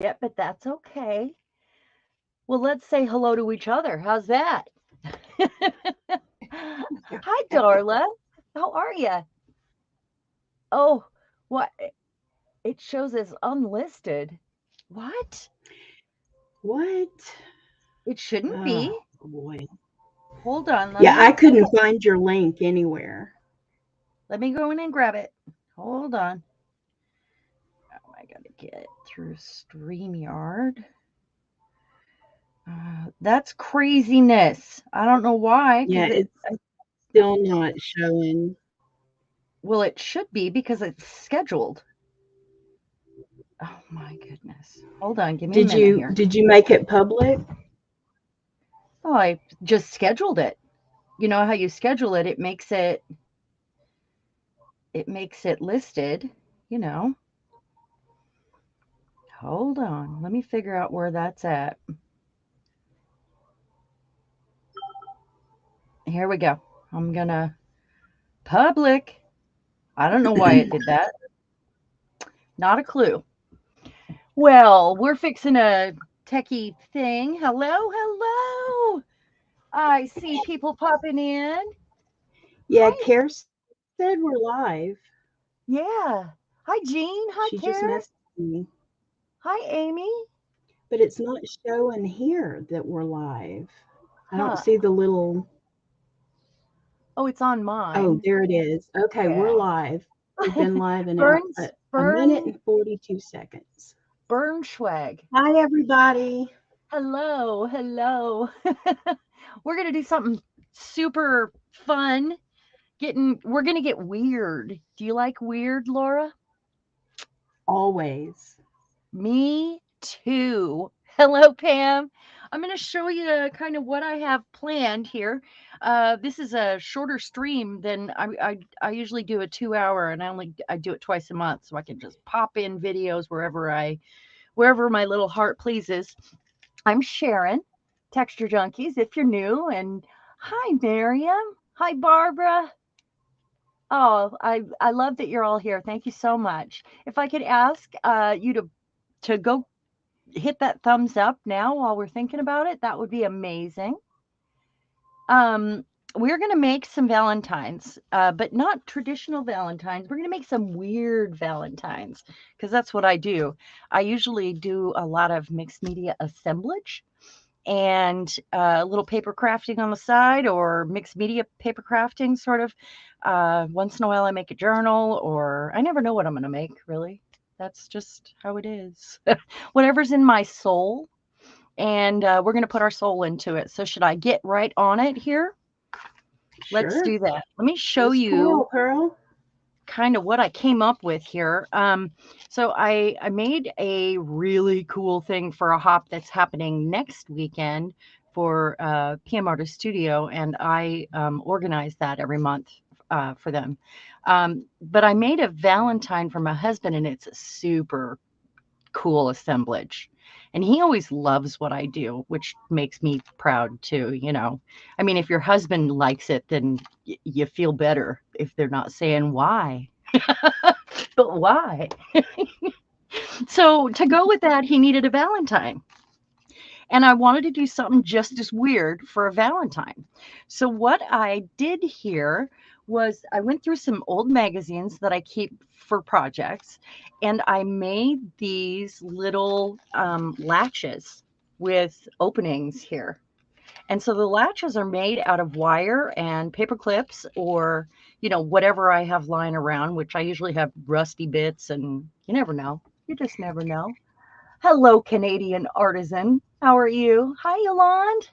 yet, but that's okay. Well, let's say hello to each other. How's that? Hi, Darla. How are you? Oh, what? It shows as unlisted. What? What? It shouldn't Oh, be. boy. Hold on. Yeah, I couldn't find your link anywhere. Let me go in and grab it. Hold on. Oh, I gotta get it through StreamYard. That's craziness. I don't know why, Yeah, because it's still not showing. well, it should be because it's scheduled. Oh my goodness. Hold on, give me a Did minute you here. did you make it public? Oh, I just scheduled it. You know how you schedule it, it makes it listed, you know. Hold on. Let me figure out where that's at. Here we go. I'm gonna public. I don't know why it did that. Not a clue. Well, we're fixing a techie thing. Hello, hello. I see people popping in. Yeah, Hi. Care said we're live. Yeah. Hi, Jean. She Hi, just Karen. messaged me, Hi, Amy. but it's not showing here that we're live. I don't Huh. see the little. Oh, it's on Oh, mine. there it is. Okay, we're Yeah. live. We've been live Burns, a minute burn, and 42 seconds. Burnschwag. Hi, everybody. Hello, hello. We're gonna do something super fun. We're gonna get weird. Do you like weird, Laura? Always. Me too. Hello, Pam. I'm going to show you kind of what I have planned here. This is a shorter stream than I usually do a 2 hour, and I do it twice a month, so I can just pop in videos wherever my little heart pleases. I'm Sharon, Texture Junkies, if you're new, and hi, Miriam. Hi, Barbara. Oh, I love that you're all here. Thank you so much. If I could ask you to go hit that thumbs up now while we're thinking about it, that would be amazing. Um, we're going to make some Valentines, but not traditional Valentines. We're going to make some weird Valentines because that's what I do. I usually do a lot of mixed media assemblage and a little paper crafting on the side or mixed media paper crafting, sort of. Once in a while, I make a journal, or I never know what I'm going to make, really. That's just how it is. Whatever's in my soul, and we're going to put our soul into it. So, should I get right on it here? Let's Sure. do that. Let me Go show you squirrel, Pearl. kind of what I came up with here. So I made a really cool thing for a hop that's happening next weekend for PM Artist Studio, and I organize that every month for them. But I made a Valentine for my husband, and it's a super cool assemblage. And he always loves what I do, which makes me proud too, you know. I mean, if your husband likes it, then you feel better if they're not saying why. But why? So, to go with that, he needed a Valentine. And I wanted to do something just as weird for a Valentine. So, what I did here was I went through some old magazines that I keep for projects, and I made these little latches with openings here. And so the latches are made out of wire and paper clips or, whatever I have lying around, which I usually have rusty bits, and you never know. You just never know. Hello, Canadian artisan. How are you? Hi, Yolande.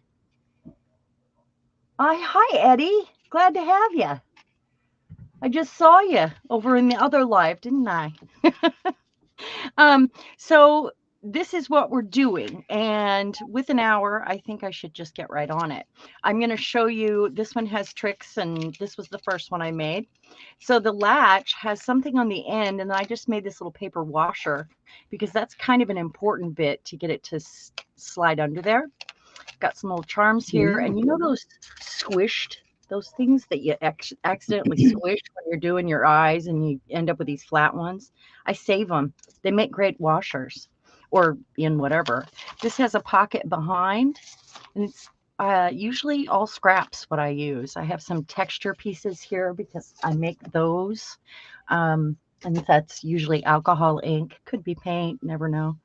Hi, Eddie. Glad to have you. I just saw you over in the other live, didn't I? So this is what we're doing. And with an hour, I think I should just get right on it. I'm going to show you, this one has tricks, and this was the first one I made. So the latch has something on the end, and I just made this little paper washer because that's kind of an important bit to get it to slide under there. Got some little charms here, Yeah. and those squished, those things that you accidentally squish when you're doing your eyes and you end up with these flat ones. I save them. They make great washers. or in whatever. This has a pocket behind, and it's usually all scraps what I use. I have some texture pieces here because I make those. And that's usually alcohol ink. Could be paint, never know.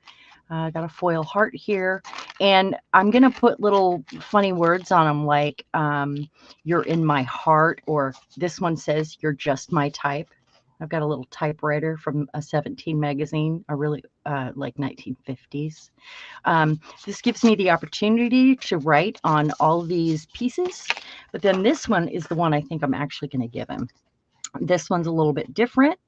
I got a foil heart here. And I'm going to put little funny words on them like you're in my heart, or this one says you're just my type. I've got a little typewriter from a 17 magazine, a really like 1950s. This gives me the opportunity to write on all these pieces, but then this one is the one I think I'm actually going to give him. This one's a little bit different.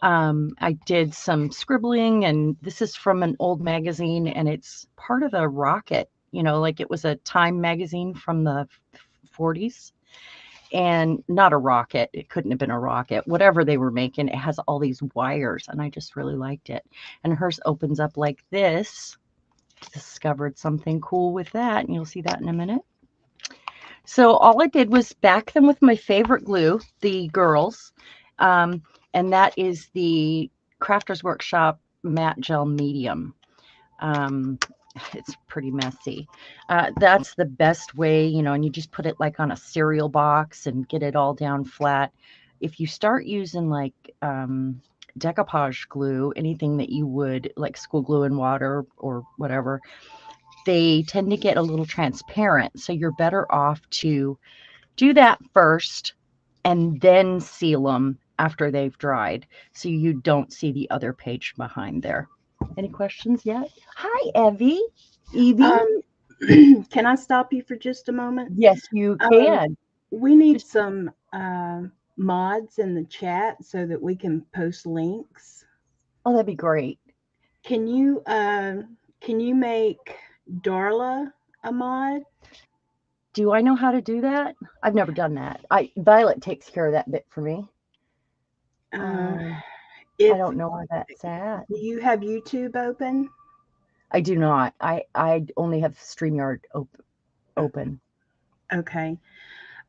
I did some scribbling, and this is from an old magazine, and it's part of the Rocket, like it was a Time magazine from the 40s. And not a rocket. It couldn't have been a rocket. Whatever they were making, it has all these wires, and I just really liked it. And hers opens up like this. Discovered something cool with that, and you'll see that in a minute. So all I did was back them with my favorite glue, the girls, and that is the Crafters Workshop Matte Gel Medium. It's pretty messy. That's the best way, and you just put it like on a cereal box and get it all down flat. If you start using like decoupage glue, anything that you would like school glue and water or whatever, they tend to get a little transparent. So you're better off to do that first and then seal them after they've dried so you don't see the other page behind there. Any questions yet? Hi, Evie. Evie? Can I stop you for just a moment? Yes, you can. We need some mods in the chat so that we can post links. Oh, that'd be great. Can you make Darla a mod? Do I know how to do that? I've never done that. Violet takes care of that bit for me. I don't know where that's at. Do you have YouTube open? I do not. I only have StreamYard open. Okay.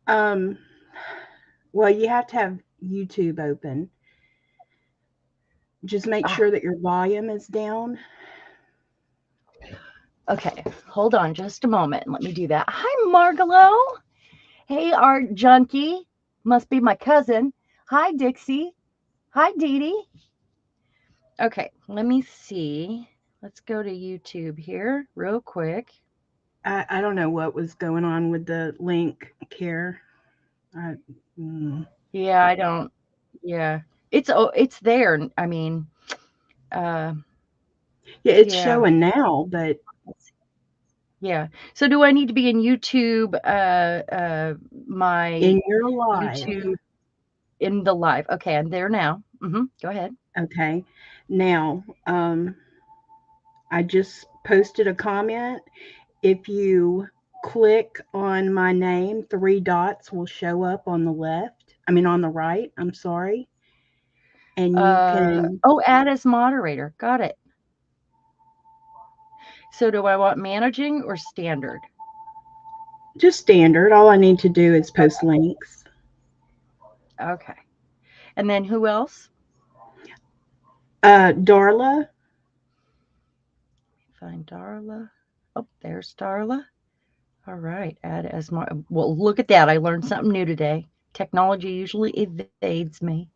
Well, you have to have YouTube open. Just make sure that your volume is down. Okay, hold on just a moment. Let me do that. Hi, Margalo. Hey, Art Junkie. Must be my cousin. Hi, Dixie. Hi, Dee Dee. Okay, let me see. Let's go to YouTube here real quick. I don't know what was going on with the link, Care. Yeah, I don't. Yeah, it's there. I mean, yeah, it's showing now, but yeah. So do I need to be in YouTube? My in your live. YouTube in the live. Okay, I'm there now. Go ahead. Okay, now I just posted a comment. If you click on my name, 3 dots will show up on the left. I mean, on the right. I'm sorry. And you can. Oh, add as moderator. Got it. So do I want managing or standard? Just standard. All I need to do is post links. Okay. And then who else? Darla. Find Darla. Oh, there's Darla. All right. Add as well, look at that. I learned something new today. Technology usually evades me.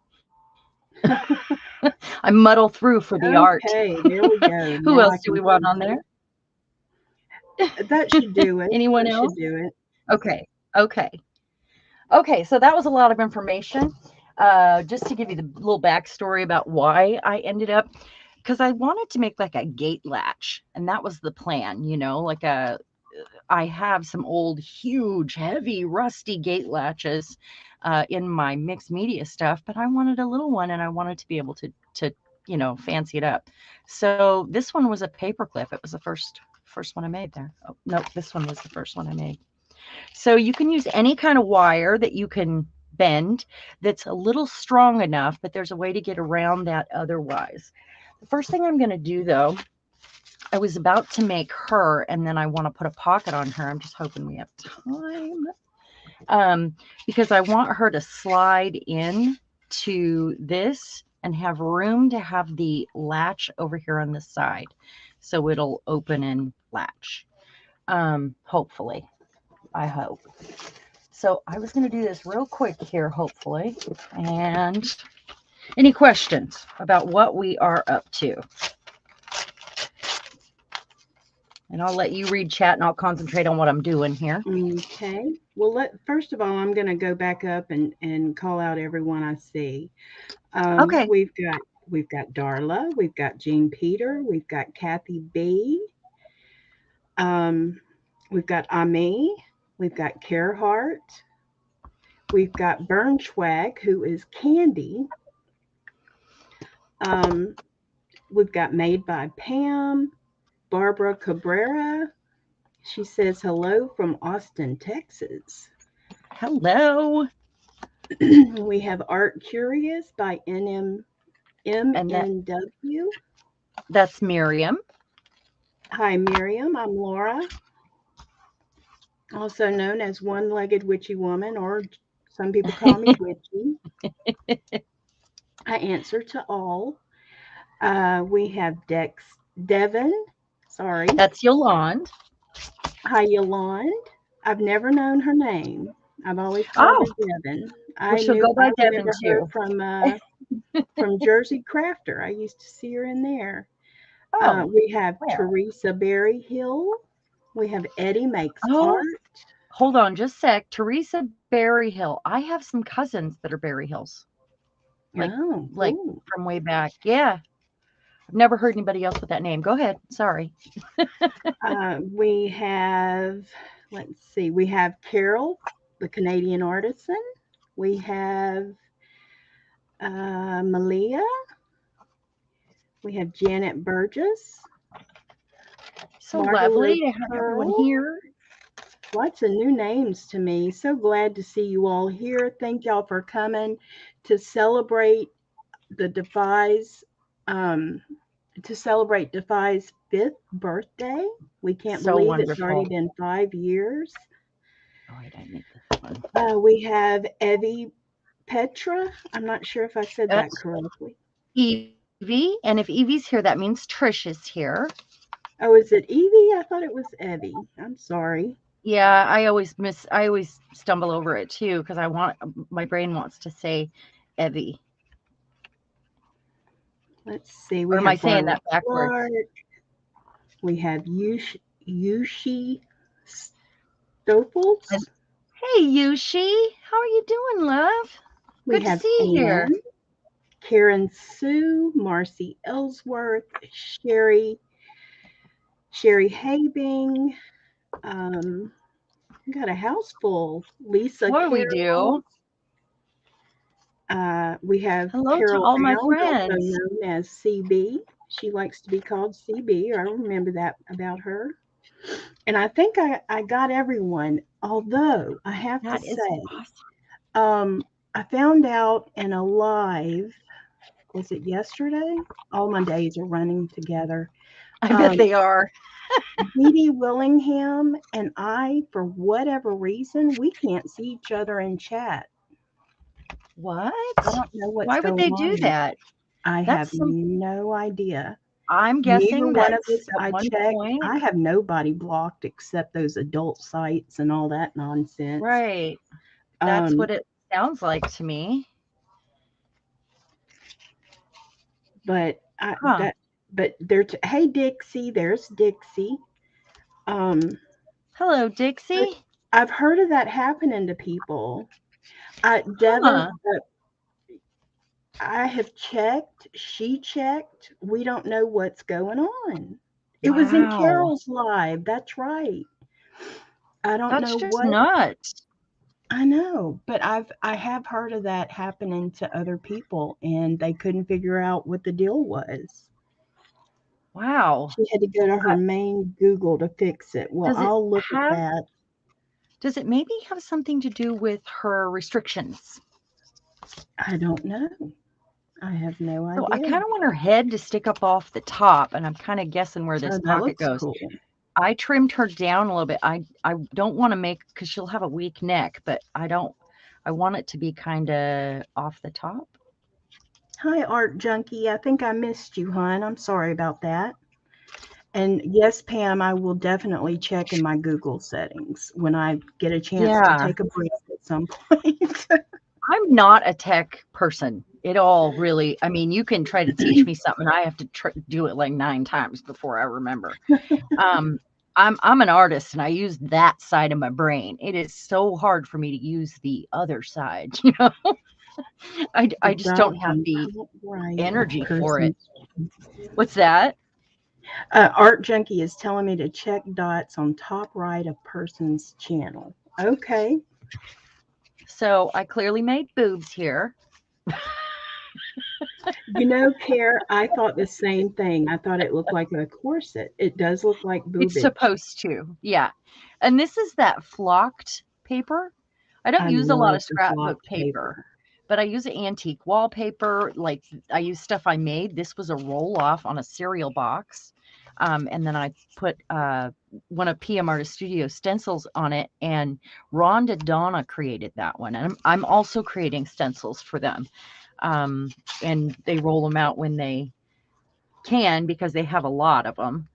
I muddle through for the art. Okay, there we go. Who else do we want on there? That should do it. Anyone else? Should do it. Okay, so that was a lot of information. Just to give you the little backstory about why I ended up, because I wanted to make like a gate latch, and that was the plan, like I have some old, huge, heavy, rusty gate latches in my mixed media stuff, but I wanted a little one, and I wanted to be able to fancy it up. So this one was a paper clip. It was the first one I made there. Oh, no, this one was the first one I made. So you can use any kind of wire that you can bend that's a little strong enough, but there's a way to get around that otherwise. The first thing I'm going to do, though, I was about to make her, and then I want to put a pocket on her. I'm just hoping we have time. Because I want her to slide in to this and have room to have the latch over here on the side. so it'll open and latch. Hopefully, I hope. So I was going to do this real quick here, hopefully. And any questions about what we are up to? And I'll let you read chat and I'll concentrate on what I'm doing here. Okay. Well, first of all, I'm going to go back up and call out everyone I see. Okay. We've got Darla, we've got Jean Peter, we've got Kathy B. We've got Ami, we've got Hart, we've got Bernschwag, who is Candy. We've got Made by Pam, Barbara Cabrera. She says hello from Austin, Texas. Hello. We have Art Curious by MNW. That's Miriam. Hi, Miriam. I'm Laura, also known as One-Legged Witchy Woman, or some people call me Witchy. I answer to all. We have Devin. Sorry. That's Yolande. Hi, Yolande. I've never known her name. I've always called her Devin. Well, she'll go by Devin remember too. her from Jersey Crafter. I used to see her in there. Oh, we have Teresa Berryhill. We have Eddie Makes Art. Hold on just a sec. Teresa Berryhill. I have some cousins that are Berryhills. Like from way back. Yeah. I've never heard anybody else with that name. Go ahead. Sorry. We have, let's see, we have Carol, the Canadian Artisan. We have Malia. We have Janet Burgess. So lovely to have everyone here. Lots of new names to me. So glad to see you all here. Thank y'all for coming to celebrate the Defy's Defy's 5th birthday. We can't believe it's already been 5 years. Oh, wait, I need this one. We have Evie Petra. I'm not sure if I said that correctly. Evie, and if Evie's here, that means Trish is here. Oh, is it Evie? I thought it was Evie. I'm sorry. Yeah, I always stumble over it too because my brain wants to say Evie. Let's see. Or am I saying that backwards? Clark. We have Yushi Stoffels. Hey, Yushi. How are you doing, love? Good to see you here. Karen Sue, Marcy Ellsworth, Sherry Habing. Got a house full. Lisa What Carroll. We do? We have hello Carol to all my Allen, friends. also known as CB. She likes to be called CB. I remember that about her. And I think I got everyone. Although I have to say, awesome. I found out in a live. Was it yesterday? All my days are running together. I bet they are. Dee Willingham and I, for whatever reason, we can't see each other in chat. What? I don't know what's Why would they do that? I have no idea. I'm guessing one of us I checked. I have nobody blocked except those adult sites and all that nonsense. Right. That's what it sounds like to me. But hey Dixie, there's Dixie. Hello, Dixie. I've heard of that happening to people. Devin, I have checked. She checked. We don't know what's going on. It was in Carol's live. That's right. I don't know just what. Nuts. I know, but I have heard of that happening to other people, and they couldn't figure out what the deal was. Wow. She had to go to her main Google to fix it. Well, I'll look at that. Does it maybe have something to do with her restrictions? I don't know. I have no idea. So I kind of want her head to stick up off the top, and I'm kind of guessing where this pocket goes. Cool. I trimmed her down a little bit. I don't want to make, because she'll have a weak neck, but I want it to be kind of off the top. Hi, Art Junkie. I think I missed you, hon. I'm sorry about that. And yes, Pam, I will definitely check in my Google settings when I get a chance to Yeah. take a break at some point. I'm not a tech person at all, really. I mean, you can try to teach me something. I have to do it like 9 times before I remember. Um, I'm an artist and I use that side of my brain. It is so hard for me to use the other side, you know. I The just don't dots have on the top right of energy for it. person's. What's that? Art Junkie is telling me to check dots on top right of person's channel. Okay. So I clearly made boobs here. You know, Care, I thought the same thing. I thought it looked like a corset. It does look like It's boobage. supposed to, yeah. And this is that flocked paper. I don't I use a lot love of the scrapbook flocked paper, paper. but I use antique wallpaper. Like I use stuff I made. This was a roll off on a cereal box. And then I put one of PM Artist Studio stencils on it, and Rhonda Donna created that one. And I'm also creating stencils for them. Um, and they roll them out when they can because they have a lot of them.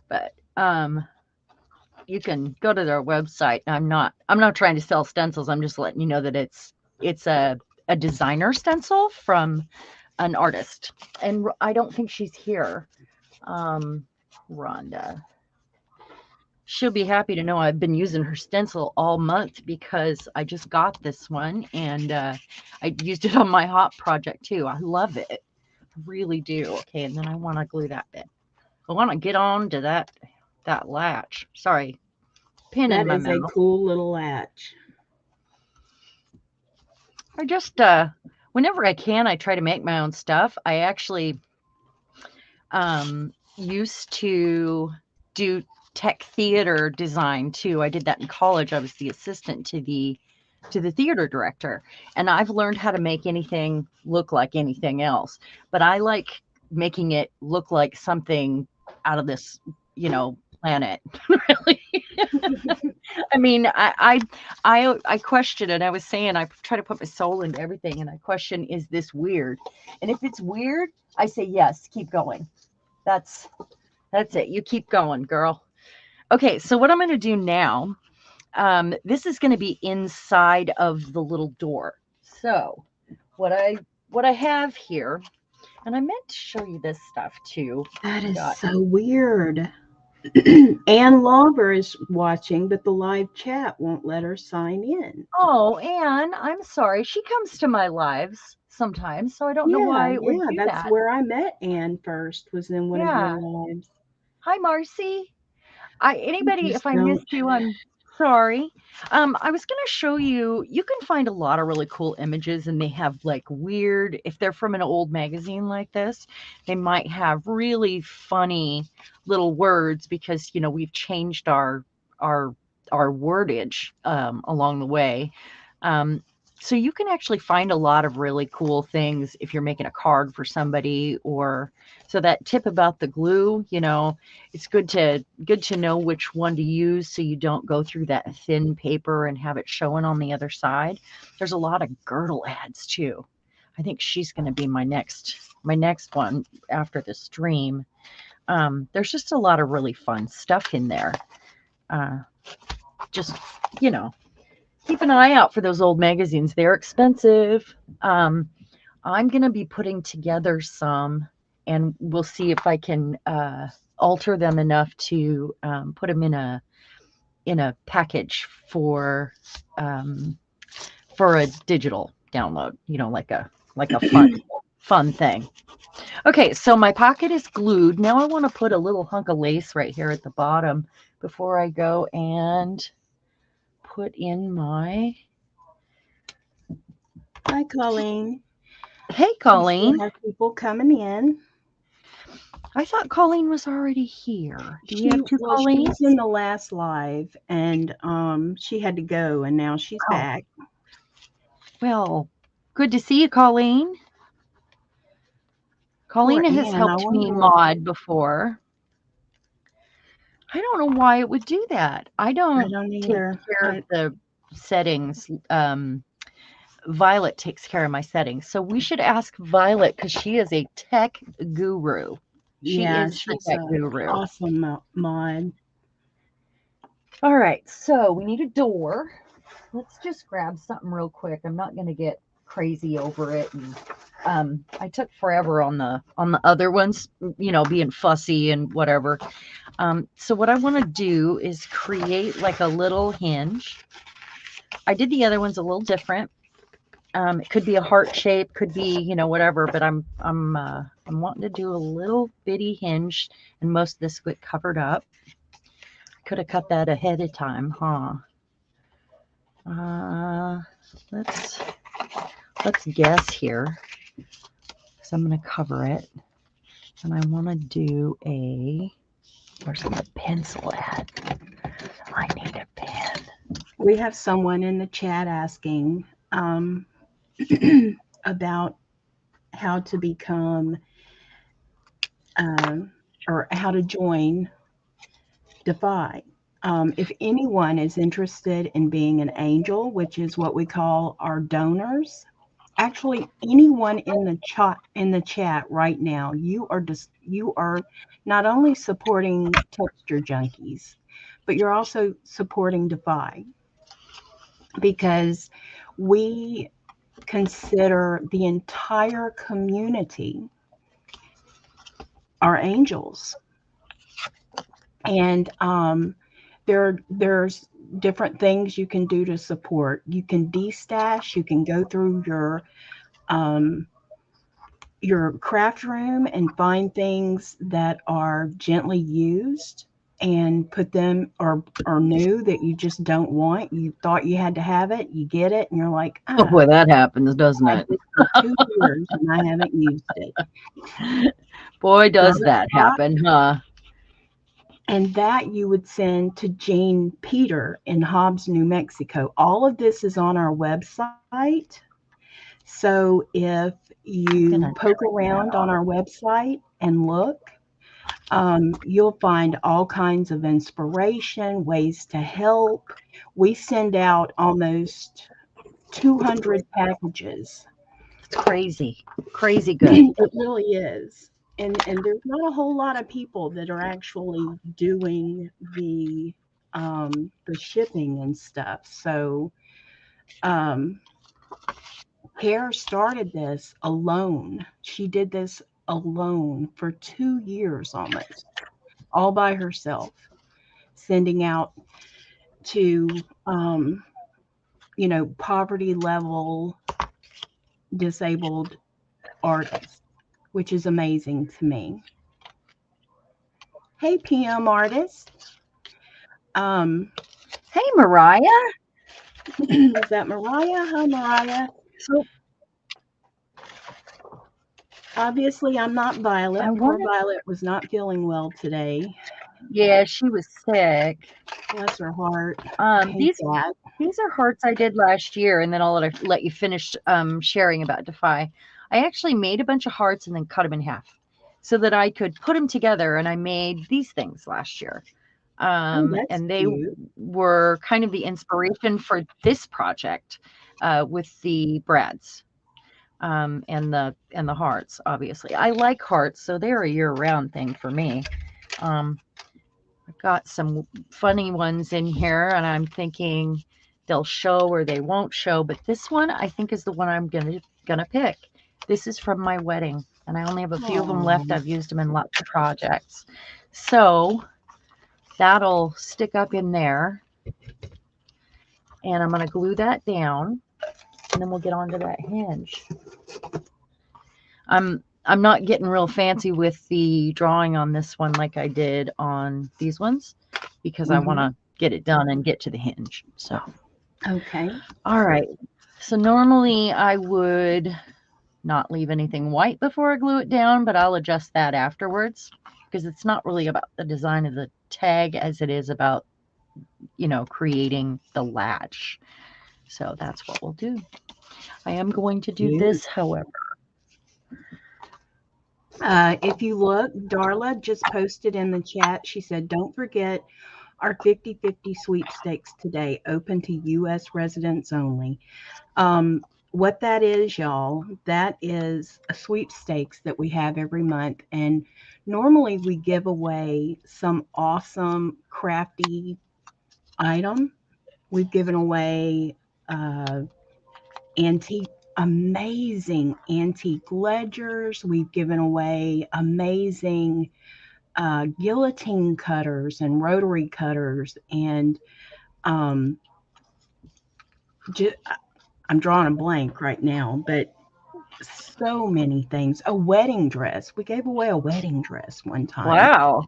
But you can go to their website. I'm not trying to sell stencils. I'm just letting you know that it's a designer stencil from an artist. And I don't think she's here. Um Rhonda. She'll be happy to know I've been using her stencil all month because I just got this one and I used it on my hop project too. I love it. I really do. Okay, and then I want to glue that bit. I want to get on to that latch. Sorry, pin in That my is a mouth. cool little latch. I just whenever I can, I try to make my own stuff. I actually used to do tech theater design too. I did that in college. I was the assistant to the theater director, and I've learned how to make anything look like anything else. But I like making it look like something out of this, planet. Really. I mean, I question it. I was saying I try to put my soul into everything, and I question, is this weird? And if it's weird, I say yes, keep going. That's that's it. You keep going, girl. Okay, so what I'm going to do now, this is going to be inside of the little door. So what I have here, and I meant to show you this stuff too. That is Got so weird. Ann Lauber is watching, but the live chat won't let her sign in. Oh, and I'm sorry. She comes to my lives sometimes, so I don't know Yeah, why it would yeah, do that's that. where I met Ann first, was in one of your Yeah. lives. Hi, Marcy. Anybody, Just if I don't. missed you, I'm sorry. I was gonna show you. You can find a lot of really cool images, and they have like weird. If they're from an old magazine like this, they might have really funny little words because we've changed our our wordage along the way. Um, so you can actually find a lot of really cool things if you're making a card for somebody, or so that tip about the glue, it's good to know which one to use so you don't go through that thin paper and have it showing on the other side. There's a lot of girdle ads too. I think she's going to be my next one after the stream. There's just a lot of really fun stuff in there. Uh, just you know, keep an eye out for those old magazines. They're expensive. I'm going to be putting together some, and we'll see if I can alter them enough to put them in a package um, for a digital download. Like a fun thing. Okay, so my pocket is glued. Now I want to put a little hunk of lace right here at the bottom before I go and put in my. Hi, Colleen. Hey, We still Colleen. have people coming in. I thought Colleen was already here. Do we She have two well, she was in Colleens? the last live, and she had to go, and now she's Oh, back. well, good to see you, Colleen. Poor Colleen has Ann. I helped me wonder. mod before. I don't know why it would do that. I I don't don't take either. care of the settings. Violet takes care of my settings. So we should ask Violet because she is a tech guru. She Yeah, is the she's tech a guru. awesome mod. All right, so we need a door. Let's just grab something real quick. I'm not going to get crazy over it. And I took forever on the other ones, being fussy and whatever. So what I want to do is create like a little hinge. I did the other ones a little different. It could be a heart shape, could be whatever, but I'm wanting to do a little bitty hinge, and most of this would covered up. Could have cut that ahead of time, huh? Uh, let's guess here. So I'm going to cover it, and I want to do where's the pencil at? I need a pen. We have someone in the chat asking about how to become or how to join Defy. If anyone is interested in being an angel, which is what we call our donors, actually anyone in the chat right now, you are not only supporting Texture Junkies, but you're also supporting Defy, because we consider the entire community our angels. And there's different things you can do to support. You can destash, you can go through your craft room and find things that are gently used and put them, or new, that you just don't want. You thought you had to have it, you get it, and you're like, Oh boy, that happens, doesn't I it? had this for 2 years and I haven't used it. Boy, does Got that it? happen, huh? And that you would send to Jane Peter in Hobbs, New Mexico. All of this is on our website. So if you Gonna poke turn that around on off. our website and look, you'll find all kinds of inspiration, ways to help. We send out almost 200 packages. It's crazy, crazy good. It really is. And there's not a whole lot of people that are actually doing the shipping and stuff. So Hare started this alone. She did this alone for 2 years almost, all by herself, sending out to poverty level disabled artists, which is amazing to me. Hey, PM artist. Um, Hey, Mariah. is that Mariah? Hi, Mariah. So Obviously, I'm not I Violet. Poor wanted. Violet was not feeling well today. Yeah, she was sick. Bless her heart. I Um, hate these that. these are hearts I did last year, and then I'll let you finish sharing about Defy. I actually made a bunch of hearts and then cut them in half so that I could put them together, and I made these things last year. Oh, that's And they cute. were kind of the inspiration for this project with the brads and the hearts. Obviously, I like hearts, so they're a year-round thing for me. Um, I've got some funny ones in here, and I'm thinking they'll show or they won't show. But this one, I think, is the one I'm gonna pick. This is from my wedding, and I only have a few of them left. Oh, I've used them in lots of projects, so that'll stick up in there. And I'm gonna glue that down, and then we'll get onto that hinge. I'm not getting real fancy with the drawing on this one like I did on these ones because I want mm-hmm. to get it done and get to the hinge. So, Okay. all right. So normally I would not leave anything white before I glue it down, but I'll adjust that afterwards because it's not really about the design of the tag as it is about, creating the latch. So that's what we'll do. I am going to do Cute. this, however. If you look, Darla just posted in the chat. She said, don't forget our 50/50 sweepstakes today, open to U.S. residents only. Um, what that is, y'all, that is a sweepstakes that we have every month. And normally we give away some awesome, crafty item. We've given away uh, antique, amazing antique ledgers. We've given away amazing guillotine cutters and rotary cutters. And um, ju- I'm drawing a blank right now, but so many things. A wedding dress. We gave away a wedding dress one time Wow.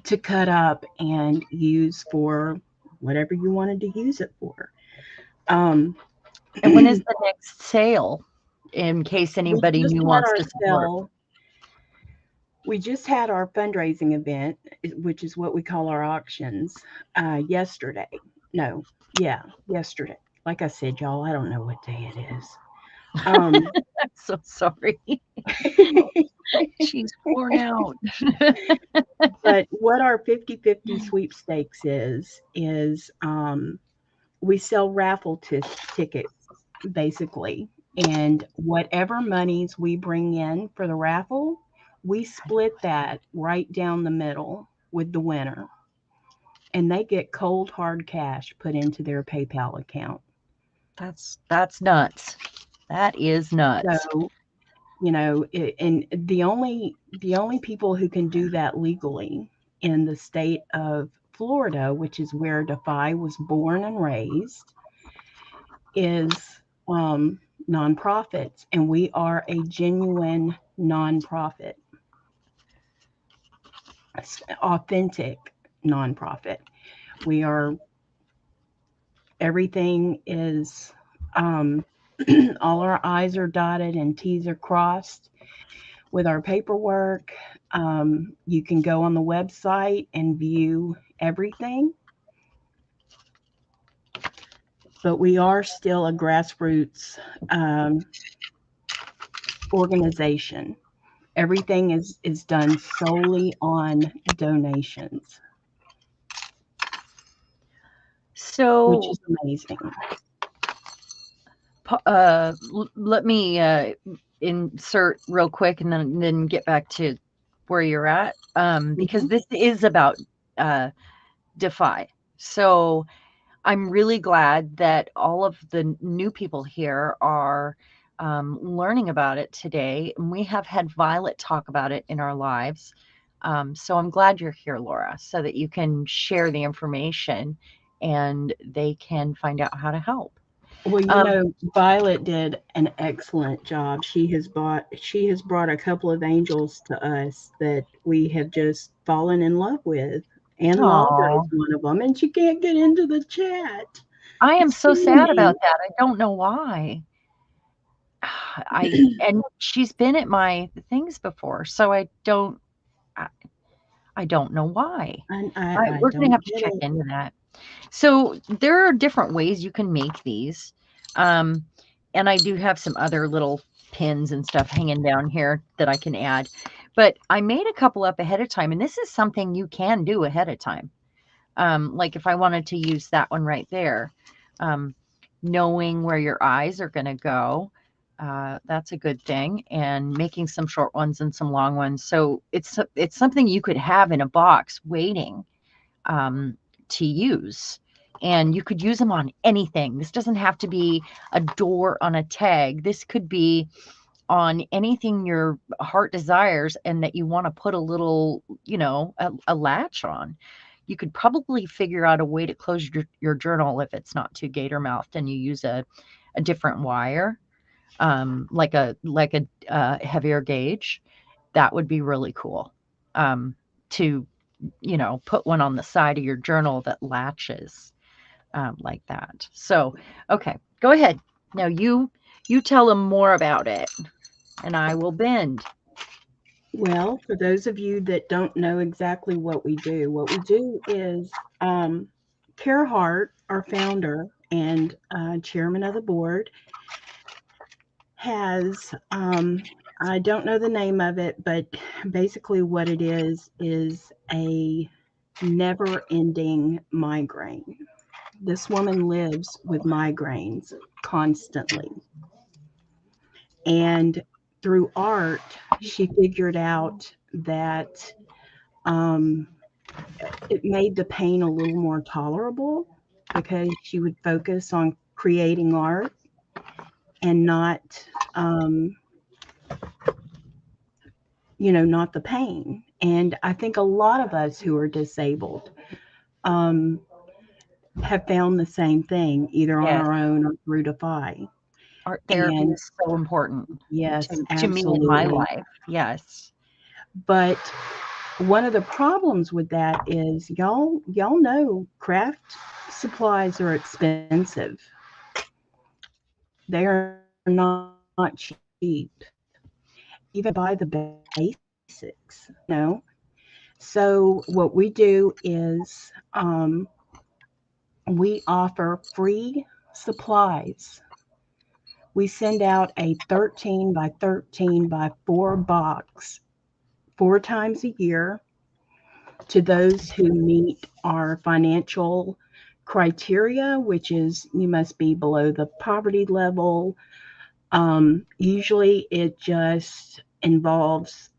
to cut up and use for whatever you wanted to use it for. Um, And when is we the next sale in case anybody just new had wants our to support? sale. We just had our fundraising event, which is what we call our auctions, yesterday. No, yeah, yesterday. Like I said, y'all, I don't know what day it is. Um, I'm so sorry. She's worn out. but what our 50/50 sweepstakes is we sell raffle tickets basically, and whatever monies we bring in for the raffle, we split that right down the middle with the winner, and they get cold hard cash put into their PayPal account. That's nuts. That is nuts. So, and the only people who can do that legally in the state of Florida, which is where Defy was born and raised, is um, nonprofits, and we are a genuine nonprofit, authentic nonprofit. We are, everything is, um, all our I's are dotted and T's are crossed with our paperwork. You can go on the website and view everything, but we are still a grassroots um, organization. Everything is done solely on donations, which So, is amazing. let me insert real quick and then get back to where you're at, because Mhm. this is about uh, Defy. So I'm really glad that all of the new people here are learning about it today. And we have had Violet talk about it in our lives. So I'm glad you're here, Laura, so that you can share the information and they can find out how to help. Well, Um, Violet did an excellent job. She has brought a couple of angels to us that we have just fallen in love with, and Laura is oh, one of them. And she can't get into the chat. I am It's so sad me. about that. I don't know why. And she's been at my things before, so I, I don't know why. And I We're gonna don't have to get check it. into that. So there are different ways you can make these. Um, and I do have some other little pins and stuff hanging down here that I can add. But I made a couple up ahead of time, and this is something you can do ahead of time. Like if I wanted to use that one right there, um, knowing where your eyes are going to go, that's a good thing. And making some short ones and some long ones. So it's something you could have in a box waiting um, to use. And you could use them on anything. This doesn't have to be a door on a tag. This could be on anything your heart desires and that you want to put a little, a latch on. You could probably figure out a way to close your journal if it's not too gator mouthed and you use a different wire, like a heavier gauge. That would be really cool to put one on the side of your journal that latches like that. So, okay, go ahead. Now you tell them more about it, and I will bend. Well, for those of you that don't know exactly what we do is Hart, our founder and chairman of the board, has I don't know the name of it, but basically what it is a never-ending migraine. This woman lives with migraines constantly. And through art, she figured out that um, it made the pain a little more tolerable because she would focus on creating art and not, um, not the pain. And I think a lot of us who are disabled um, have found the same thing, either on Yes. our own or through Defy. Art therapy And is so important yes, to me in my absolutely. life. Yes. But one of the problems with that is y'all know craft supplies are expensive. They are not cheap. Even to buy the basics, So what we do is we offer free supplies. We send out a 13 by 13 by 4 box 4 times a year to those who meet our financial criteria, which is you must be below the poverty level. Usually it just involves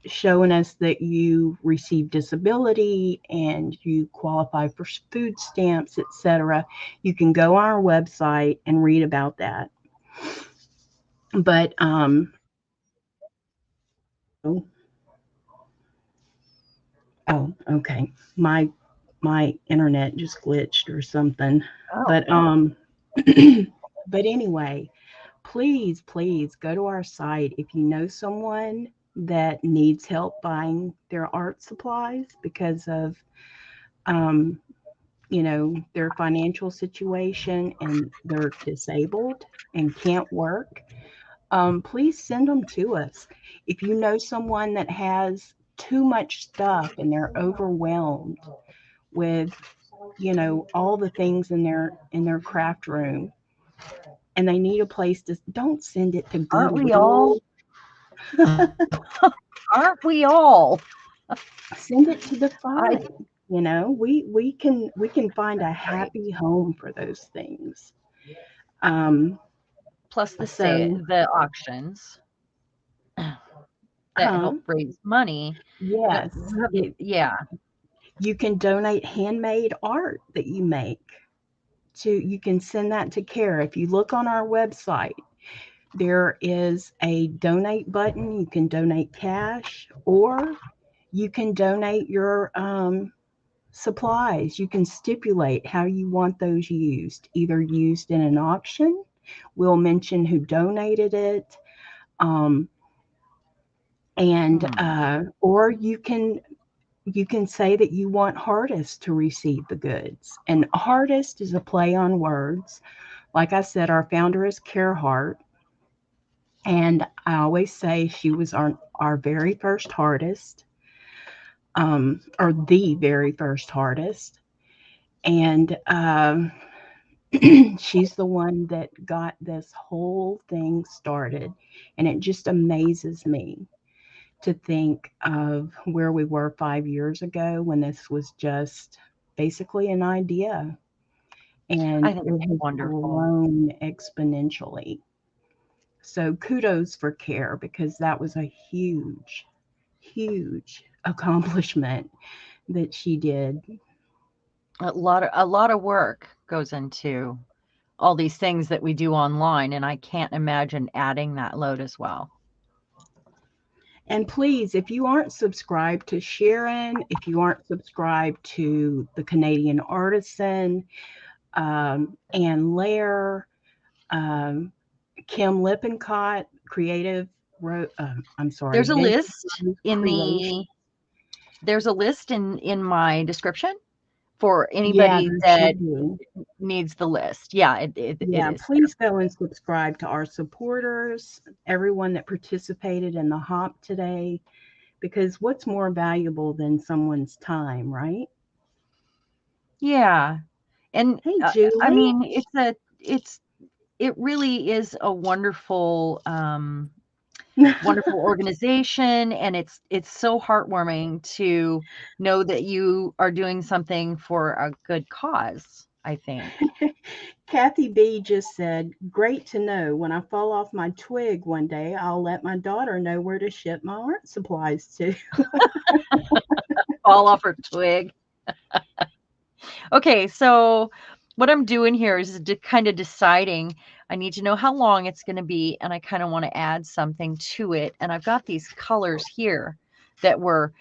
showing us that you receive disability and you qualify for food stamps, etc. You can go on our website and read about that. But oh, okay. My internet just glitched or something. Oh, But but anyway, please go to our site if you know someone that needs help buying their art supplies because of um, their financial situation and they're disabled and can't work. Please send them to us. If you know someone that has too much stuff and they're overwhelmed with all the things in their craft room and they need a place to, don't send it to aren't we all? Goodwill. Aren't we all? Send it to the I fire. We can find a agree. happy home for those things. um Plus so the auctions that huh help raise money. yes, Yeah. you can donate handmade art that you make to, you can send that to care. If you look on our website, there is a donate button. You can donate cash or you can donate your supplies. You can stipulate how you want those used, either used in an auction. We'll mention who donated it. Um, and Hmm. or you can say that you want Hardest to receive the goods. And Hardest is a play on words. Like I said, our founder is Hart, and I always say she was our very first Hardest, or the very first Hardest. And she's the one that got this whole thing started. And it just amazes me to think of where we were 5 years ago when this was just basically an idea. And I think it it's has wonderful. grown exponentially. So kudos for Care because that was a huge, huge accomplishment that she did. A lot of work goes into all these things that we do online, and I can't imagine adding that load as well. And please, if you aren't subscribed to Cheran, if you aren't subscribed to the Canadian Artisan, and Lahr, um, Kim Lippincott, I'm sorry, There's a Vintage list Rose in Creation. the there's a list in my description for Yeah, anybody there that should be. needs the list. Yeah, it Yeah, is there. please go and subscribe to our supporters, everyone that participated in the hop today, because what's more valuable than someone's time, right? Yeah, and Hey, I Julie. mean, it really is a wonderful wonderful organization, and it's so heartwarming to know that you are doing something for a good cause, I think. Kathy B just said, "Great to know. When I fall off my twig one day, I'll let my daughter know where to ship my art supplies to." Fall off her twig. Okay, so what I'm doing here is kind of deciding. I need to know how long it's going to be, and I kind of want to add something to it. And I've got these colors here that were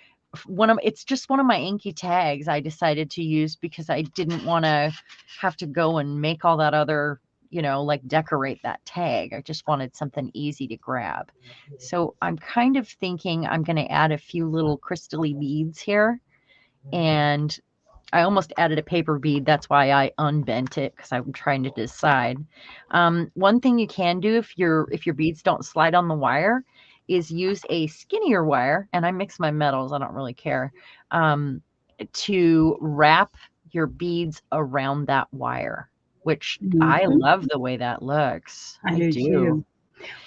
it's just one of my inky tags I decided to use because I didn't want to have to go and make all that other, like decorate that tag. I just wanted something easy to grab. So I'm kind of thinking I'm going to add a few little crystally beads here, and I almost added a paper bead. That's why I unbent it, because I'm trying to decide. One thing you can do if your beads don't slide on the wire is use a skinnier wire, and I mix my metals. I don't really care, to wrap your beads around that wire, which I Mhm. love the way that looks. I I do do. too.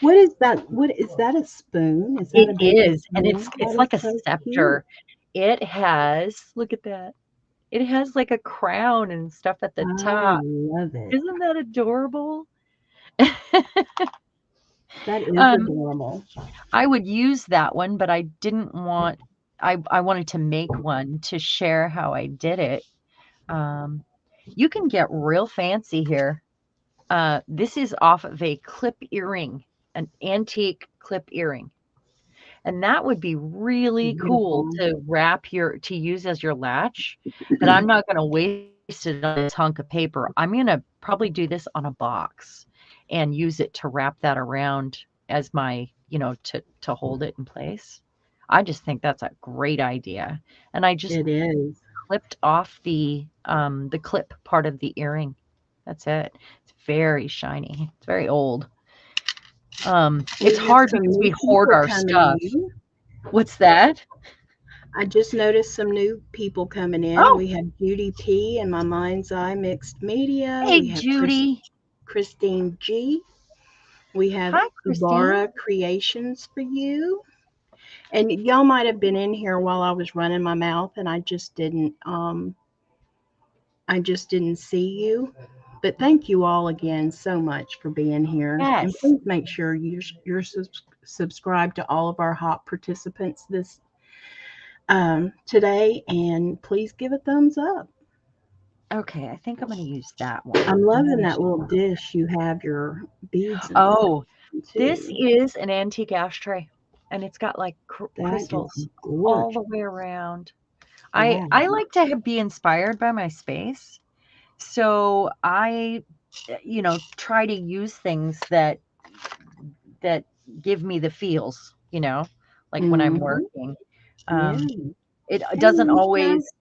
What is that? What is that? A spoon? Is that It a baby is, and spoon? it's That is like a so cute. scepter. It has, look at that. It has like a crown and stuff at the I top. love it. Isn't that adorable? That is Um, adorable. I would use that one, but I didn't want I wanted to make one to share how I did it. Um, you can get real fancy here. This is off of a clip earring, an antique clip earring. And that would be really cool Beautiful. to use as your latch, but I'm not going to waste it on this hunk of paper. I'm going to probably do this on a box and use it to wrap that around as my, to hold it in place. I just think that's a great idea. And I just It is. clipped off the clip part of the earring. That's it. It's very shiny. It's very old. It's We have hard some because new we hoard people our coming stuff. in. What's that? I just noticed some new people coming in. Oh, We have Judy P and My Mind's Eye Mixed Media. hey, We have Judy. Christine G. We have Hi, Christine. Laura Creations for you. And y'all might have been in here while I was running my mouth and I just didn't see you. But thank you all again so much for being here. And Yes. please make sure you're subscribed to all of our hot participants this today, and please give a thumbs up. Okay, I think I'm going to use that one. I'm I'm loving gonna that little dish you have your beads and stuff Oh, in this too. is an antique ashtray, and it's got like That is crystals all the gorgeous. way around. I Wow. like to be inspired by my space, so I, try to use things that give me the feels, like when I'm Mm-hmm. working. Yeah. Um, it Hey, doesn't Misha. always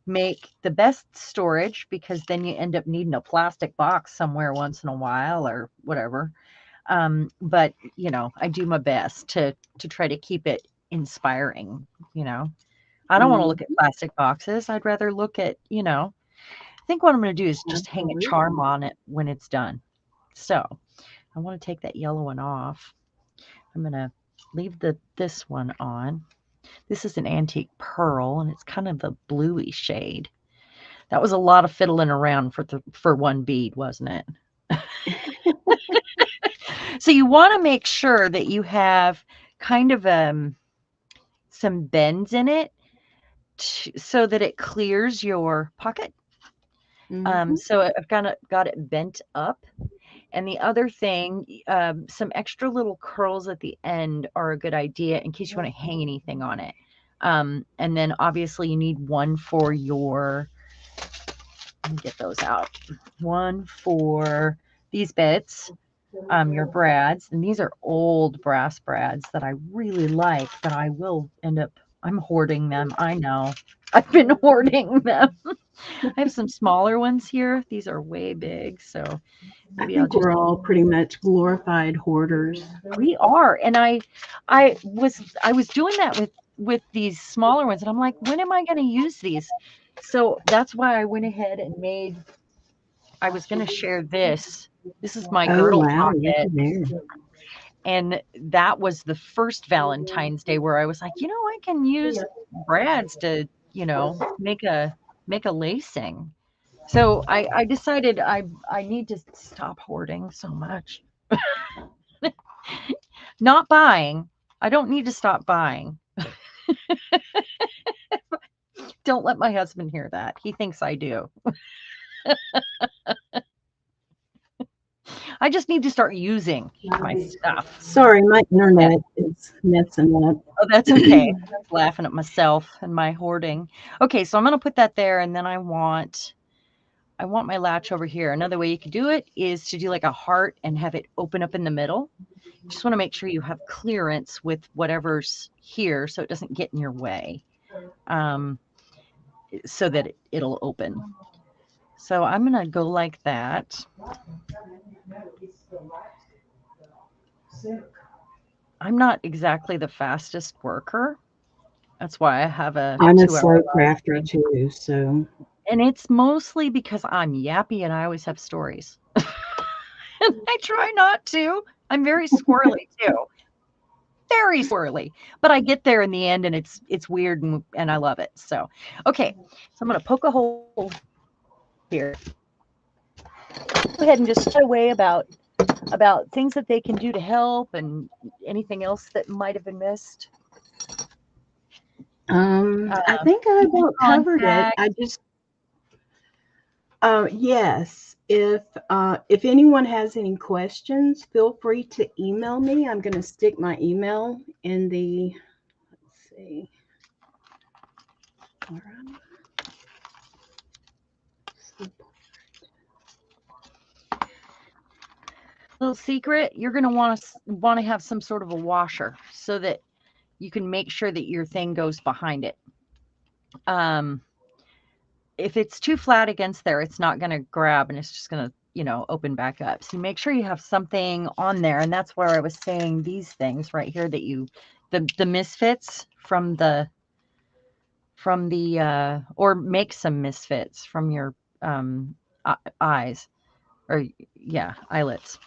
make the best storage, because then you end up needing a plastic box somewhere once in a while or whatever. But I do my best to try to keep it inspiring. You know, I don't want to look at Mm-hmm. plastic boxes. I'd rather look at, I think what I'm going to do is just hang a charm Absolutely. on it when it's done. So I want to take that yellow one off. I'm going to leave this one on. This is an antique pearl, and it's kind of a bluey shade. That was a lot of fiddling around for one bead, wasn't it? So you want to make sure that you have kind of some bends in it, so that it clears your pocket. Mm-hmm. So I've got it bent up. And the other thing, some extra little curls at the end are a good idea in case you want to hang anything on it. And then obviously you need one for your, let me get those out. One for these bits, your brads, and these are old brass brads that I really like, but I will end up, I'm hoarding them. I know. I've been hoarding them. I have some smaller ones here. These are way big, so I maybe I'll think just, we're all pretty much glorified hoarders. we are. And I was doing that with these smaller ones, and I'm like, when am I going to use these? So that's why I went ahead and I was going to share this. This is my Oh girdle wow, look pocket, at there. And that was the first Valentine's Day where I was like, I can use Brad's to, make a lacing. So I decided I need to stop hoarding so much. Not buying. I don't need to stop buying. Don't let my husband hear that. He thinks I do. I just need to start using my stuff. Sorry, my internet is messing up. Oh, that's okay. I was laughing at myself and my hoarding. Okay, so I'm gonna put that there, and then I want my latch over here. Another way you could do it is to do like a heart and have it open up in the middle. You just want to make sure you have clearance with whatever's here so it doesn't get in your way, so that it'll open. So I'm gonna go like that. I'm not exactly the fastest worker. That's why I have a I'm a 2 hour slow live crafter stream. too, so And it's mostly because I'm yappy and I always have stories. And I try not to. I'm very squirrely too. Very squirrely. But I get there in the end and it's weird and I love it. So, okay. So I'm going to poke a hole here. Go ahead and just chat away about things that they can do to help and anything else that might have been missed. I think I about covered it. Contact. I just yes. If anyone has any questions, feel free to email me. I'm going to stick my email in the. Let's see. All right. Little secret, you're going to want to have some sort of a washer so that you can make sure that your thing goes behind it. Um, if it's too flat against there, it's not going to grab and it's just going to, open back up. So make sure you have something on there. And that's where I was saying these things right here that the misfits or make some misfits from your eyes or eyelets.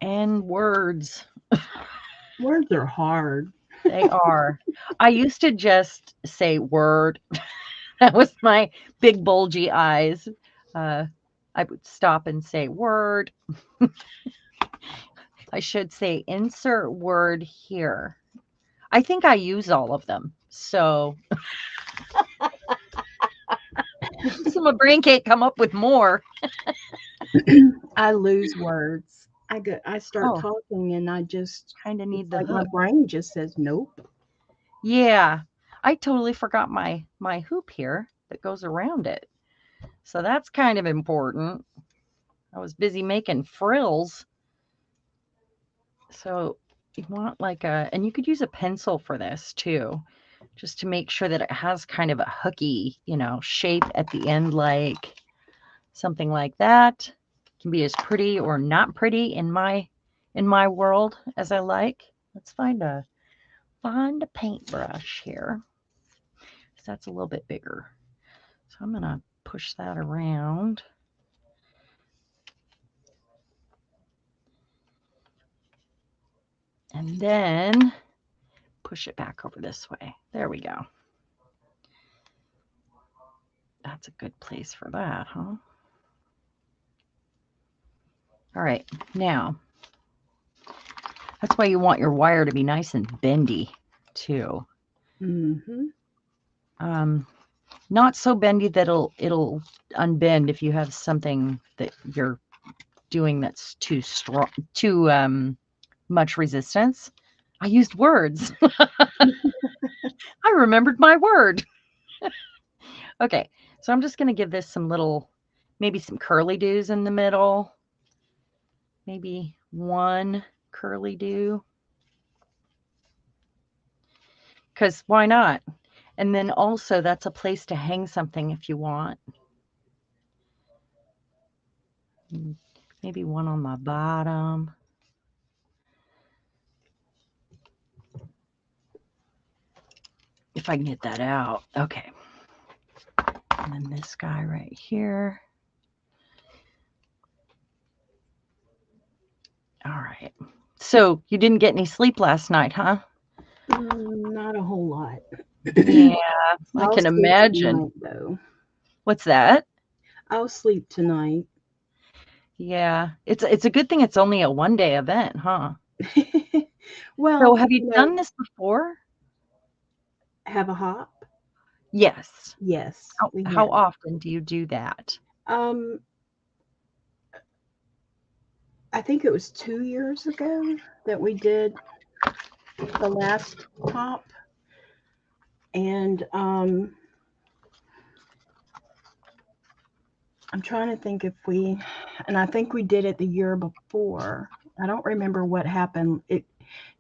And words. Words are hard. They are. I used to just say word. That was my big bulgy eyes. I would stop and say word. I should say insert word here. I think I use all of them. So my brain can't come up with more. I lose words. I start Oh, talking and I just kind of need it's the like my hook. brain just says nope. Yeah. I totally forgot my hoop here that goes around it. So that's kind of important. I was busy making frills. So you want and you could use a pencil for this too, just to make sure that it has kind of a hooky, shape at the end, like something like that. It can be as pretty or not pretty in my world as I like. Let's find a paintbrush here. So that's a little bit bigger. So I'm gonna push that around. And then push it back over this way. There we go. That's a good place for that, huh? All right, now that's why you want your wire to be nice and bendy too. Mm-hmm. Not so bendy that it'll unbend if you have something that you're doing that's too strong, too much resistance. I used words. I remembered my word. Okay, so I'm just going to give this some little, maybe some curly doos in the middle. Maybe one curly do. Because why not? And then also that's a place to hang something if you want. Maybe one on my bottom. If I can get that out. Okay. And then this guy right here. All right. So you didn't get any sleep last night, huh? Not a whole lot. Yeah, I I'll can sleep imagine. tonight, though. What's that? I'll sleep tonight. Yeah, it's a good thing it's only a 1-day event, huh? So Well, have you done this before? have a hop? Yes. Yes, we How have. often do you do that? Um, I think it was 2 years ago that we did the last hop, and I'm trying to think if and I think we did it the year before. I don't remember what happened.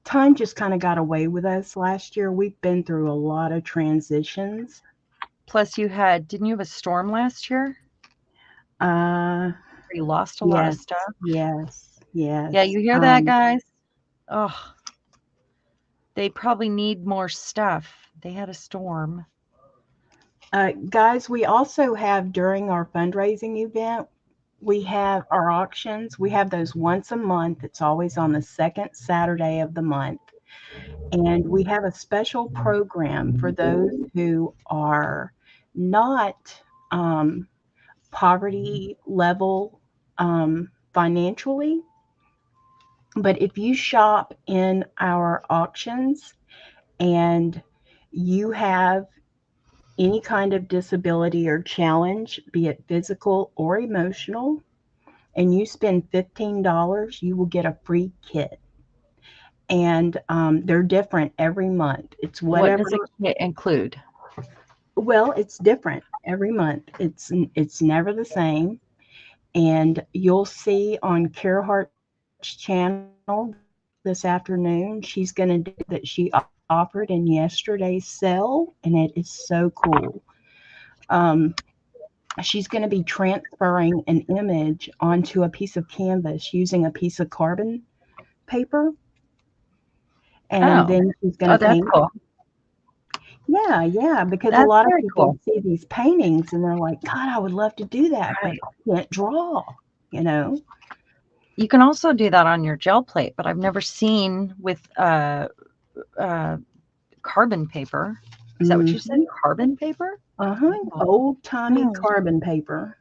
Time just kind of got away with us last year. We've been through a lot of transitions. Plus didn't you have a storm last year? Uh, Where you lost a lot of yes, stuff? yes, Yeah, yes. you hear that, guys? Oh, they probably need more stuff. They had a storm. Guys, we also have during our fundraising event, we have our auctions. We have those once a month. It's always on the second Saturday of the month. And we have a special program for those who are not um, poverty level financially. But if you shop in our auctions and you have any kind of disability or challenge, be it physical or emotional, and you spend $15, you will get a free kit. And they're different every month. It's What whatever. does a kit include? Well, it's different every month. It's never the same. And you'll see on Hart's channel this afternoon, she's going to do that she offered in yesterday's sale, and it is so cool. Um, she's going to be transferring an image onto a piece of canvas using a piece of carbon paper, and Oh, then she's going oh, to that's paint. cool. Yeah, yeah, because a That's lot of very people cool. see these paintings and they're like, God, I would love to do that, but Right. I can't draw, you know? You can also do that on your gel plate, but I've never seen with uh, carbon paper. Is that what you said? Hmm. Carbon paper? Uh-huh. Oh, Old-timey nice. carbon paper.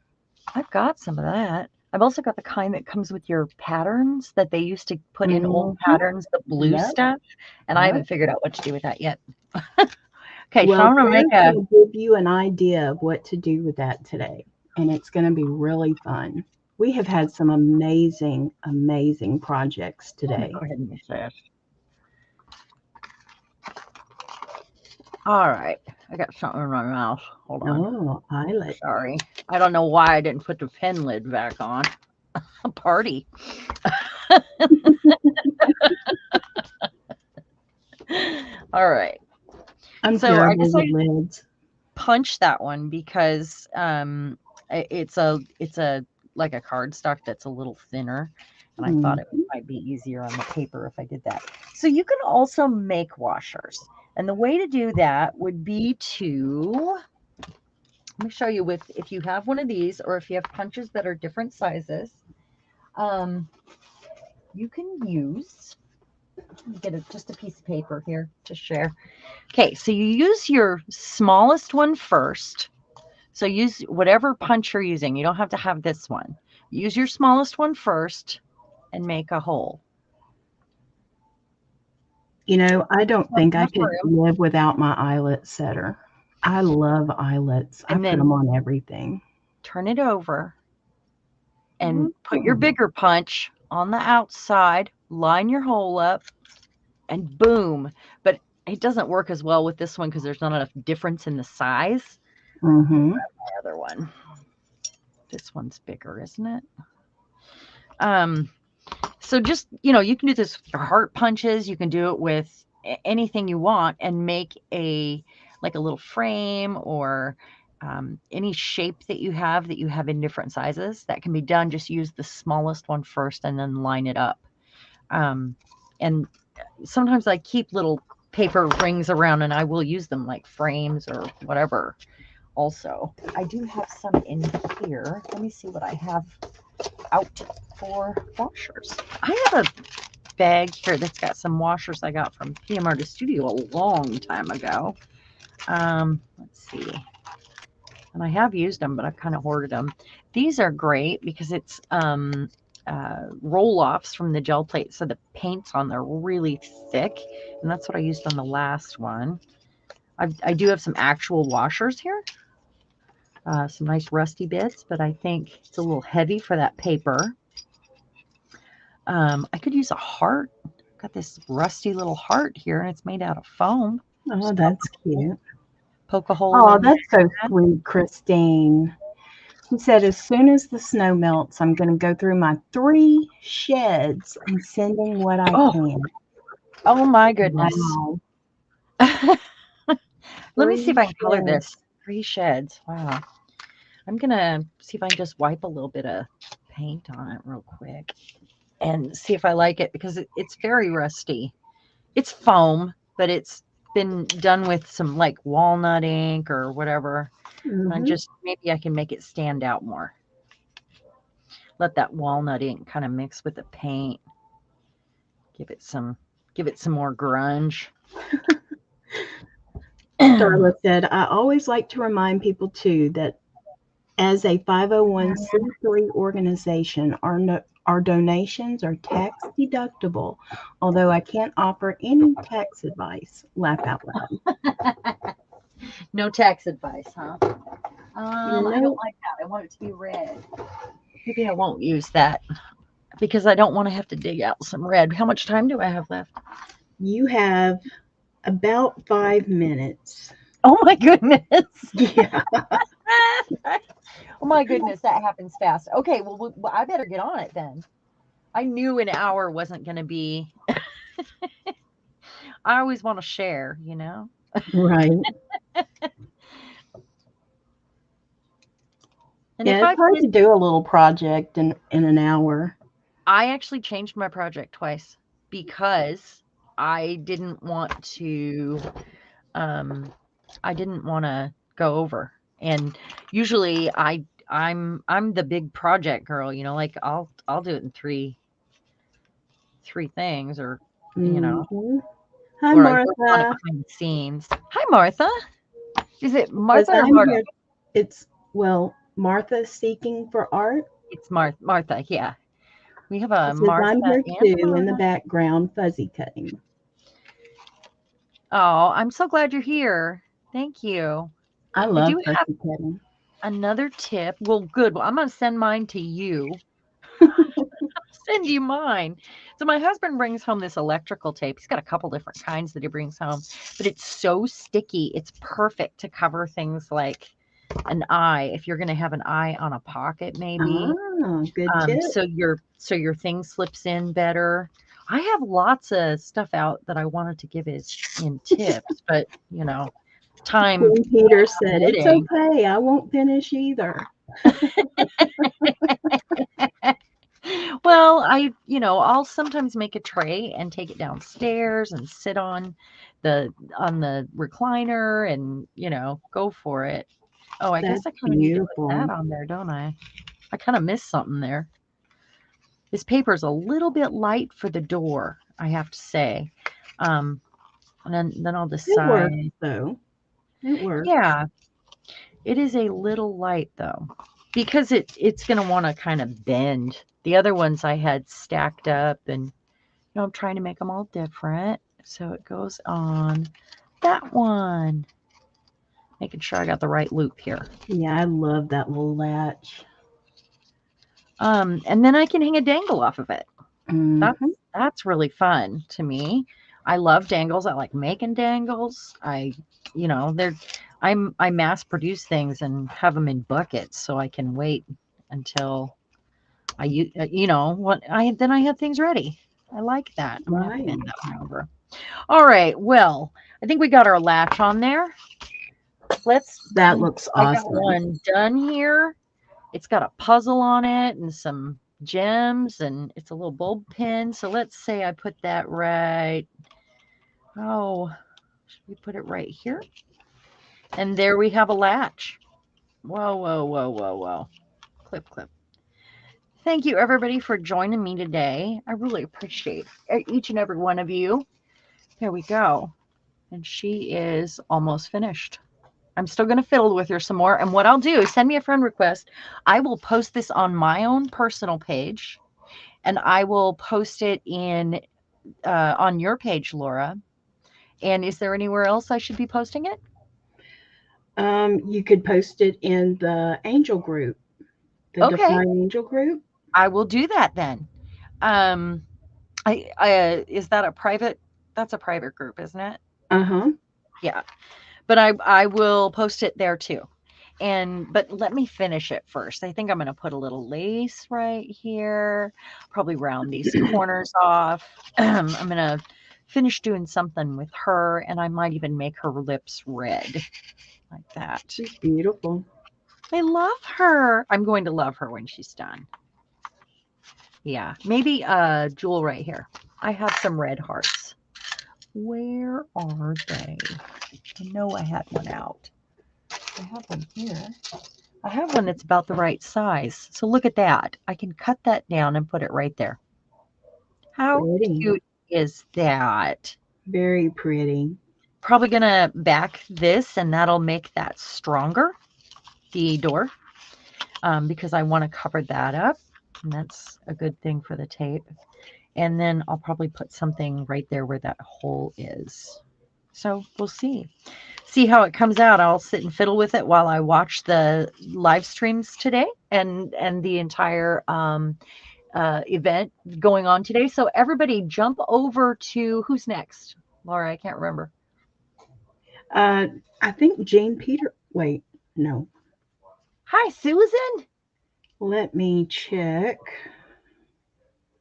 I've got some of that. I've also got the kind that comes with your patterns that they used to put in old Hmm. patterns, the blue Yep, stuff, and I yep. haven't figured out what to do with that yet. Okay, so Well, I'm gonna make Claire's a. going to give you an idea of what to do with that today, and it's going to be really fun. We have had some amazing, amazing projects Let me today. go ahead and use this. All right, I got something in my mouth. Hold on. Oh, eyelet. Sorry, I don't know why I didn't put the pen lid back on. A party. All right. I'm So I terrible with decided to lids. punch that one because it's a like a cardstock that's a little thinner, and I thought Mm. it might be easier on the paper if I did that. So you can also make washers, and the way to do that would be to let me show you with if you have one of these or if you have punches that are different sizes. Um, you can use get just a piece of paper here to share. Okay, so you use your smallest one first. So use whatever punch you're using. You don't have to have this one. Use your smallest one first and make a hole. You know, I don't Have think I enough could room, live without my eyelet setter. I love eyelets. I and put them then on everything. turn it over and put your Mm. bigger punch on the outside, line your hole up, and boom. But it doesn't work as well with this one because there's not enough difference in the size. Let me Mm-hmm. grab my other one. This one's bigger, isn't it? Um, so just, you can do this with your heart punches. You can do it with anything you want and make like a little frame or any shape that you have in different sizes. That can be done. Just use the smallest one first and then line it up. And sometimes I keep little paper rings around and I will use them like frames or whatever. Also, I do have some in here. Let me see what I have. out for washers. I have a bag here that's got some washers I got from PM Artist Studio a long time ago. Let's see. And I have used them, but I've kind of hoarded them. These are great because it's roll-offs from the gel plate, so the paint's on there really thick, and that's what I used on the last one. I do have some actual washers here, some nice rusty bits, but I think it's a little heavy for that paper. I could use a heart. I've got this rusty little heart here, and it's made out of foam. Oh, that's cute. Poke a hole Oh, in that's so that. sweet, Christine. She said, as soon as the snow melts, I'm going to go through my 3 sheds and sending what I Oh, can. oh my goodness. Wow. Let me see if I can color sheds. this. 3 sheds. Wow. I'm going to see if I can just wipe a little bit of paint on it real quick and see if I like it because it's very rusty. It's foam, but it's been done with some like walnut ink or whatever. And I just, maybe I can make it stand out more. Let that walnut ink kind of mix with the paint. Give it some more grunge. Darla said, I always like to remind people too that as a 501c3 organization, our donations are tax deductible, although I can't offer any tax advice. Laugh out loud. No tax advice, huh? I don't Nope. like that. I want it to be red. Maybe I won't use that because I don't want to have to dig out some red. How much time do I have left? You have about 5 minutes. Oh my goodness. Yeah. Oh my goodness, that happens fast. Okay, well, I better get on it then. I knew an hour wasn't going to be. I always want to share, you know? Right. And Yeah, if it's I hard to do a little project in an hour. I actually changed my project twice because I didn't want to go over. And usually I'm the big project girl, you know, like I'll do it in three things or you know, Hi, or I work on it Martha. behind the scenes. Hi Martha. Is it Says Martha or I'm Marta? here. It's Martha seeking for art. It's Martha, yeah. We have a It says I'm Martha here and too in the Martha. background, fuzzy cutting. Oh, I'm so glad you're here. Thank you. I I love do have fuzzy cutting. another tip. Well, good. Well, I'm going to send mine to you. Send you mine. So my husband brings home this electrical tape. He's got a couple different kinds that he brings home, but it's so sticky. It's perfect to cover things like an eye. If you're going to have an eye on a pocket, maybe. Good tip. So your thing slips in better. I have lots of stuff out that I wanted to give as in tips, but you know, time King Peter said, it's permitting. okay. I won't finish either. Well, I'll sometimes make a tray and take it downstairs and sit on the recliner and, go for it. Oh, I guess That's I kind of need to put that beautiful. on there, don't I? I kind of missed something there. This paper is a little bit light for the door, I have to say. And then I'll It works, decide. though. It works. Yeah, it is a little light though, because it's going to want to kind of bend. The other ones I had stacked up and I'm trying to make them all different. So it goes on that one. Making sure I got the right loop here. Yeah, I love that little latch. And then I can hang a dangle off of it. Mm-hmm. That's really fun to me. I love dangles. I like making dangles. I mass produce things and have them in buckets so I can wait until then I have things ready. I like that. I'm gonna have to Right. bend that one over. All right. Well, I think we got our latch on there. That looks I got awesome. one done here. It's got a puzzle on it and some gems and it's a little bulb pin. So let's say I put that right. Oh, should we put it right here? And there we have a latch. Whoa, whoa, whoa, whoa, whoa. Clip, clip. Thank you, everybody, for joining me today. I really appreciate each and every one of you. There we go. And she is almost finished. I'm still going to fiddle with her some more. And what I'll do is send me a friend request. I will post this on my own personal page, and I will post it in on your page, Laura. And is there anywhere else I should be posting it? You could post it in the angel group, the Okay, Defy Angel group. I will do that then. Um, I is that a private? That's a private group, isn't it? Uh-huh. Yeah, but I will post it there too. But let me finish it first. I think I'm going to put a little lace right here, probably round these corners off. I'm going to finish doing something with her, and I might even make her lips red like that. She's beautiful. I love her. I'm going to love her when she's done. Yeah, maybe jewel right here. I have some red hearts. Where are they? I know I had one out. I have one here. I have one that's about the right size. So look at that. I can cut that down and put it right there. How Pretty. cute is that? Very pretty. Probably going to back this, and that'll make that stronger, the door, because I want to cover that up. And that's a good thing for the tape. And then I'll probably put something right there where that hole is. So we'll see how it comes out. I'll sit and fiddle with it while I watch the live streams today and the entire event going on today. So everybody jump over to who's next? Laura, I can't remember. I think Jane Peter. Wait, no. Hi, Susan. Let me check.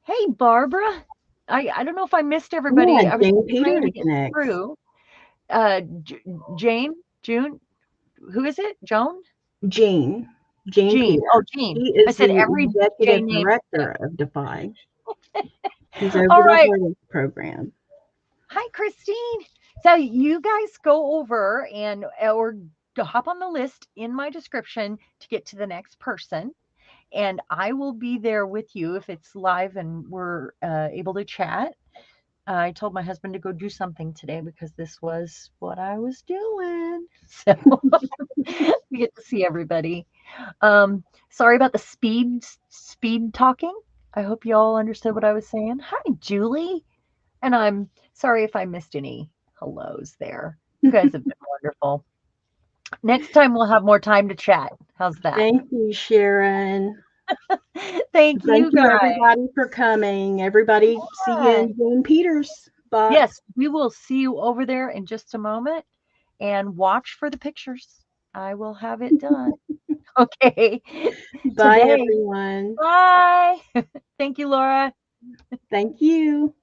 Hey, Barbara. I don't know if I missed everybody. Yeah, I was Jane trying Peter to is get next. through. June. Who is it? Joan? Jane Jean. Peter. Oh, Jean. She I is said the every J executive name. director of Defy. She's over All the right. Harvest program. Hi, Christine. So you guys go over and or hop on the list in my description to get to the next person. And I will be there with you if it's live and we're able to chat. I told my husband to go do something today because this was what I was doing. So we get to see everybody. Sorry about the speed talking. I hope you all understood what I was saying. Hi, Julie. And I'm sorry if I missed any hellos there. You guys have been wonderful. Next time we'll have more time to chat. How's that? Thank you, Sharon. Thank Thank you you, guys. everybody, for coming. Everybody, see you Yeah. in Jane Peters' box. Yes, we will see you over there in just a moment and watch for the pictures. I will have it done. Okay. Bye, Today. everyone. Bye. Thank you, Laura. Thank you.